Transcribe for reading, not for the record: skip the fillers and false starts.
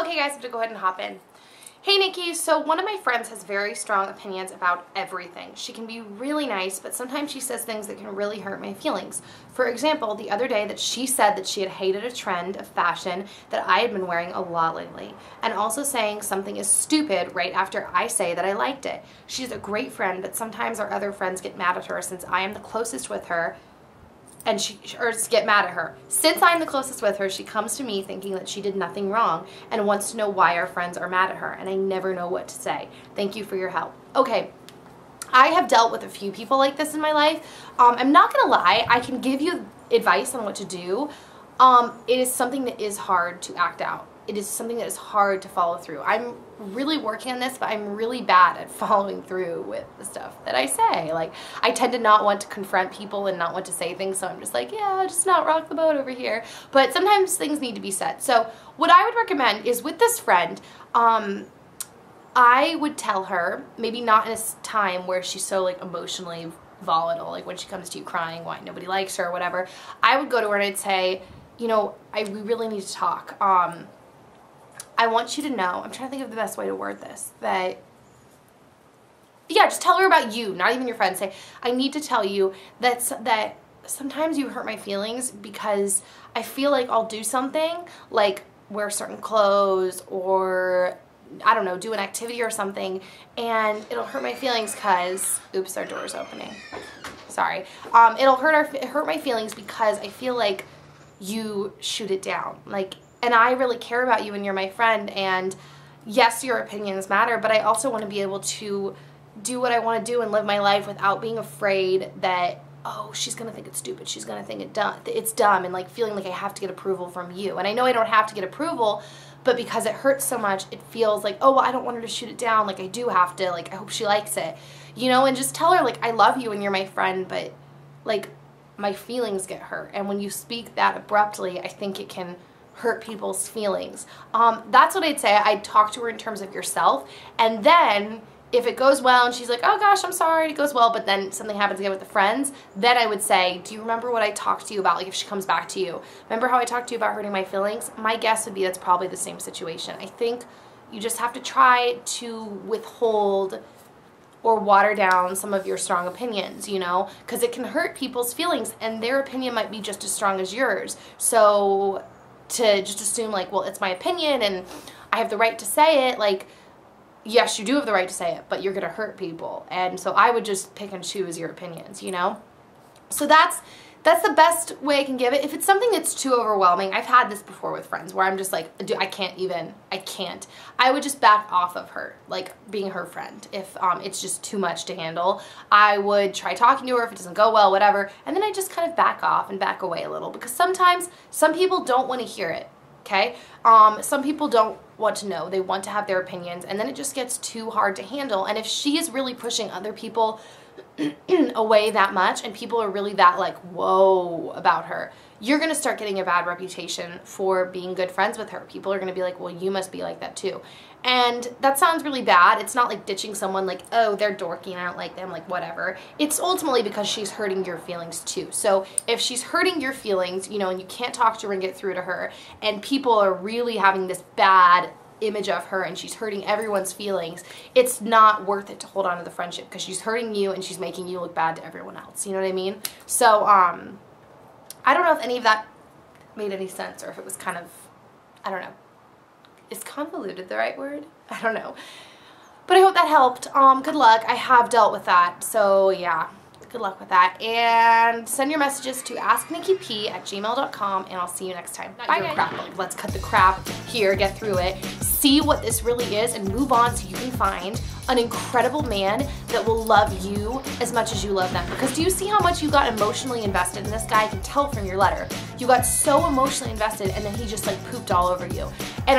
Okay guys, I have to go ahead and hop in. Hey Nikki, so one of my friends has very strong opinions about everything. She can be really nice, but sometimes she says things that can really hurt my feelings. For example, the other day that she said that she had hated a trend of fashion that I had been wearing a lot lately, and also saying something is stupid right after I say that I liked it. She's a great friend, but sometimes our other friends get mad at her since I am the closest with her. And get mad at her. Since I'm the closest with her, she comes to me thinking that she did nothing wrong and wants to know why our friends are mad at her, and I never know what to say. Thank you for your help. Okay, I have dealt with a few people like this in my life. I'm not gonna lie, I can give you advice on what to do. It is something that is hard to act out. It is something that is hard to follow through. I'm really working on this, but I'm really bad at following through with the stuff that I say. Like, I tend to not want to confront people and not want to say things, so I'm just like, yeah, just not rock the boat over here. But sometimes things need to be said. So what I would recommend is with this friend, I would tell her, maybe not in a time where she's so like emotionally volatile, like when she comes to you crying why nobody likes her or whatever. I would go to her and I'd say, you know, we really need to talk. I want you to know, I'm trying to think of the best way to word this, that, yeah, just tell her about you, not even your friends. Say, I need to tell you that sometimes you hurt my feelings because I feel like I'll do something, like wear certain clothes or, I don't know, do an activity or something, and it'll hurt my feelings because, oops, our door's opening. Sorry. It'll hurt my feelings because I feel like you shoot it down. Like, and I really care about you and you're my friend, and yes, your opinions matter, but I also want to be able to do what I want to do and live my life without being afraid that, oh, she's going to think it's stupid, she's going to think it's dumb, and like feeling like I have to get approval from you. And I know I don't have to get approval, but because it hurts so much, it feels like, oh, well, I don't want her to shoot it down, like I do have to, like I hope she likes it, you know. And just tell her, like, I love you and you're my friend, but like my feelings get hurt, and when you speak that abruptly, I think it can hurt people's feelings. That's what I'd say. I'd talk to her in terms of yourself, and then if it goes well and she's like, oh gosh, I'm sorry, it goes well, but then something happens again with the friends, then I would say, do you remember what I talked to you about? Like if she comes back to you, remember how I talked to you about hurting my feelings? My guess would be that's probably the same situation. I think you just have to try to withhold or water down some of your strong opinions, you know, because it can hurt people's feelings and their opinion might be just as strong as yours. So to just assume like, well, it's my opinion and I have the right to say it, like, yes, you do have the right to say it, but you're gonna hurt people. And so I would just pick and choose your opinions, you know? So that's the best way I can give it. If it's something that's too overwhelming, I've had this before with friends where I'm just like, dude, I can't. I would just back off of her, like being her friend. If it's just too much to handle, I would try talking to her. If it doesn't go well, whatever. And then I just kind of back off and back away a little, because sometimes some people don't want to hear it, okay? Some people don't want to know. They want to have their opinions, and then it just gets too hard to handle. And if she is really pushing other people away that much and people are really that like, whoa, about her, you're going to start getting a bad reputation for being good friends with her. People are going to be like, well, you must be like that too. And that sounds really bad. It's not like ditching someone like, oh, they're dorky and I don't like them, like whatever. It's ultimately because she's hurting your feelings too. So if she's hurting your feelings, you know, and you can't talk to her and get through to her, and people are really having this bad image of her and she's hurting everyone's feelings, it's not worth it to hold on to the friendship, because she's hurting you and she's making you look bad to everyone else. You know what I mean? So I don't know if any of that made any sense, or if it was kind of, I don't know. Is convoluted the right word? I don't know. But I hope that helped. Good luck. I have dealt with that. So yeah, good luck with that. And send your messages to asknikkip@gmail.com, and I'll see you next time. Bye guys. Crap. Like, let's cut the crap here, get through it, see what this really is, and move on so you can find an incredible man that will love you as much as you love them. Because do you see how much you got emotionally invested in this guy? I can tell from your letter. You got so emotionally invested, and then he just like pooped all over you. And